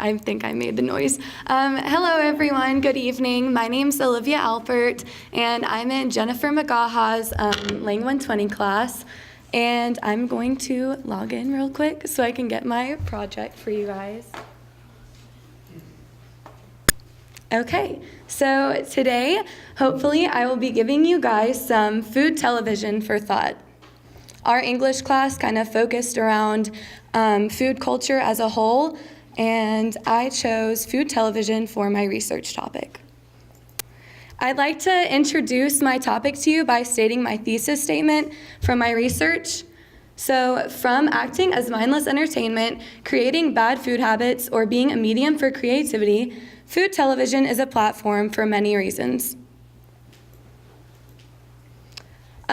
I think I made the noise. Hello, everyone. Good evening. My name's Olivia Alpert, and I'm in Jennifer McGaha's Lang 120 class. And I'm going to log in real quick so I can get my project for you guys. Okay, so today, hopefully, I will be giving you guys some food television for thought. Our English class kind of focused around food culture as a whole, and I chose food television for my research topic. I'd like to introduce my topic to you by stating my thesis statement from my research. So, from acting as mindless entertainment, creating bad food habits, or being a medium for creativity, food television is a platform for many reasons.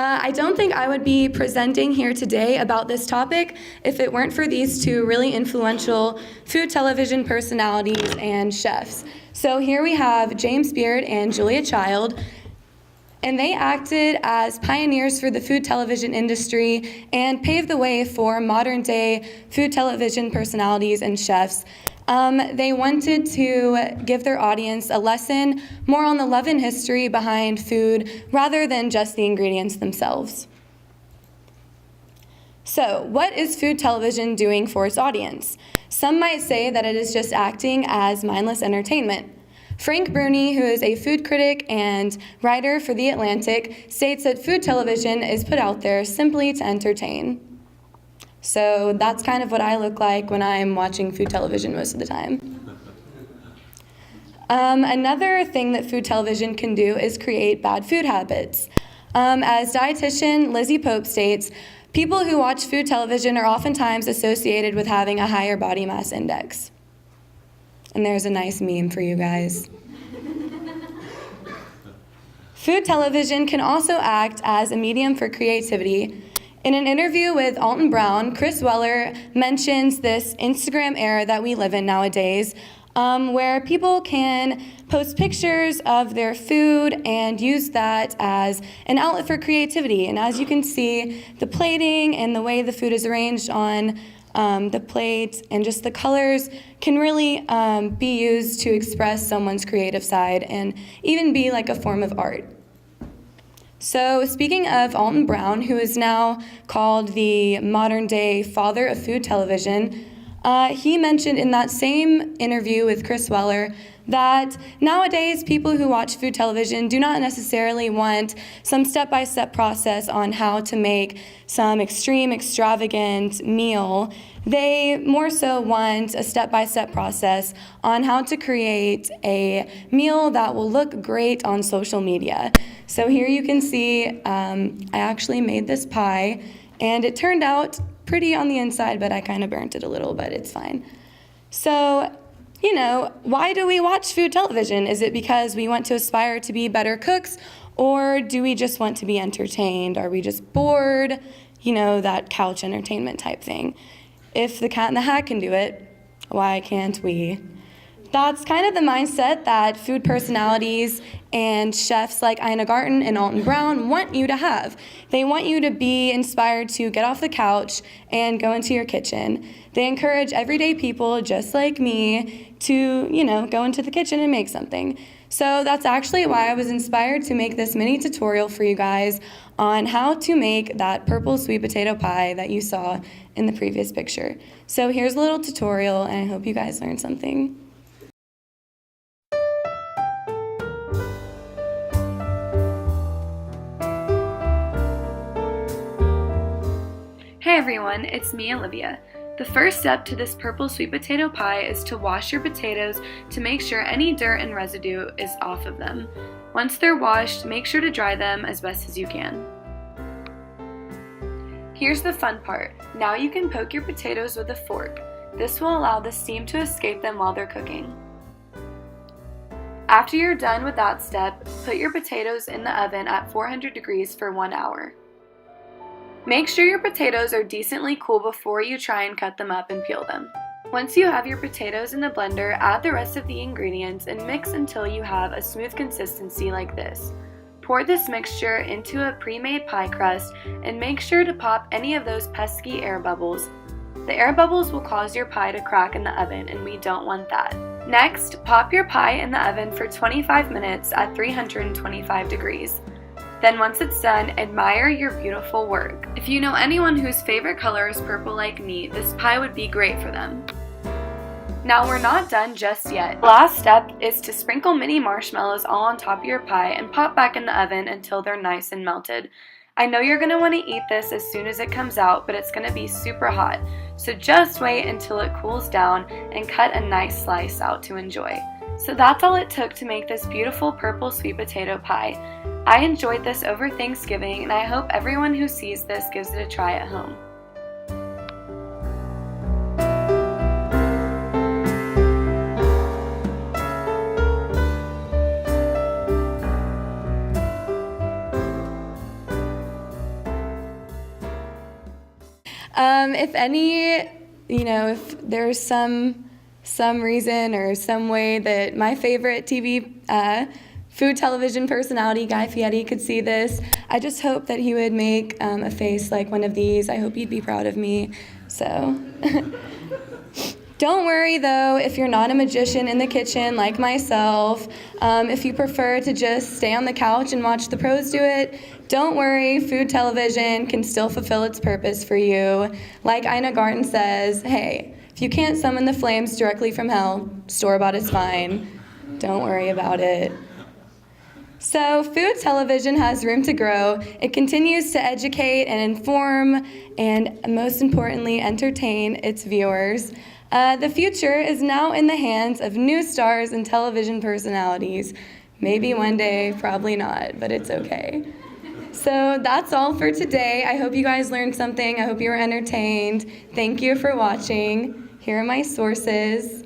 I don't think I would be presenting here today about this topic if it weren't for these two really influential food television personalities and chefs. So here we have James Beard and Julia Child, and they acted as pioneers for the food television industry and paved the way for modern-day food television personalities and chefs. They wanted to give their audience a lesson more on the love and history behind food rather than just the ingredients themselves. So, what is food television doing for its audience? Some might say that it is just acting as mindless entertainment. Frank Bruni, who is a food critic and writer for The Atlantic, states that food television is put out there simply to entertain. So that's kind of what I look like when I'm watching food television most of the time. Another thing that food television can do is create bad food habits. As dietitian Lizzie Pope states, people who watch food television are oftentimes associated with having a higher body mass index. And there's a nice meme for you guys. Food television can also act as a medium for creativity. In an interview with Alton Brown, Chris Weller mentions this Instagram era that we live in nowadays, where people can post pictures of their food and use that as an outlet for creativity. And as you can see, the plating and the way the food is arranged on the plate and just the colors can really be used to express someone's creative side and even be like a form of art. So speaking of Alton Brown, who is now called the modern-day father of food television, he mentioned in that same interview with Chris Weller that nowadays people who watch food television do not necessarily want some step-by-step process on how to make some extreme, extravagant meal. They more so want a step-by-step process on how to create a meal that will look great on social media. So here you can see I actually made this pie, and it turned out pretty on the inside, but I kind of burnt it a little, but it's fine. So, you know, why do we watch food television? Is it because we want to aspire to be better cooks, or do we just want to be entertained? Are we just bored? You know, that couch entertainment type thing. If the Cat in the Hat can do it, why can't we? That's kind of the mindset that food personalities and chefs like Ina Garten and Alton Brown want you to have. They want you to be inspired to get off the couch and go into your kitchen. They encourage everyday people just like me to, you know, go into the kitchen and make something. So that's actually why I was inspired to make this mini tutorial for you guys on how to make that purple sweet potato pie that you saw in the previous picture. So here's a little tutorial, and I hope you guys learned something. Hey everyone, it's me, Olivia. The first step to this purple sweet potato pie is to wash your potatoes to make sure any dirt and residue is off of them. Once they're washed, make sure to dry them as best as you can. Here's the fun part. Now you can poke your potatoes with a fork. This will allow the steam to escape them while they're cooking. After you're done with that step, put your potatoes in the oven at 400 degrees for 1 hour. Make sure your potatoes are decently cool before you try and cut them up and peel them. Once you have your potatoes in the blender, add the rest of the ingredients and mix until you have a smooth consistency like this. Pour this mixture into a pre-made pie crust and make sure to pop any of those pesky air bubbles. The air bubbles will cause your pie to crack in the oven, and we don't want that. Next, pop your pie in the oven for 25 minutes at 325 degrees. Then once it's done, admire your beautiful work. If you know anyone whose favorite color is purple like me, this pie would be great for them. Now we're not done just yet. The last step is to sprinkle mini marshmallows all on top of your pie and pop back in the oven until they're nice and melted. I know you're going to want to eat this as soon as it comes out, but it's going to be super hot. So just wait until it cools down and cut a nice slice out to enjoy. So that's all it took to make this beautiful purple sweet potato pie. I enjoyed this over Thanksgiving, and I hope everyone who sees this gives it a try at home. If there's some reason or some way that my favorite food television personality, Guy Fieri, could see this, I just hope that he would make a face like one of these. I hope he'd be proud of me. So, don't worry though if you're not a magician in the kitchen like myself. If you prefer to just stay on the couch and watch the pros do it, don't worry, food television can still fulfill its purpose for you. Like Ina Garten says, hey, if you can't summon the flames directly from hell, store-bought is fine. Don't worry about it. So food television has room to grow. It continues to educate and inform and, most importantly, entertain its viewers. The future is now in the hands of new stars and television personalities. Maybe one day, probably not, but it's okay. So that's all for today. I hope you guys learned something. I hope you were entertained. Thank you for watching. Here are my sources.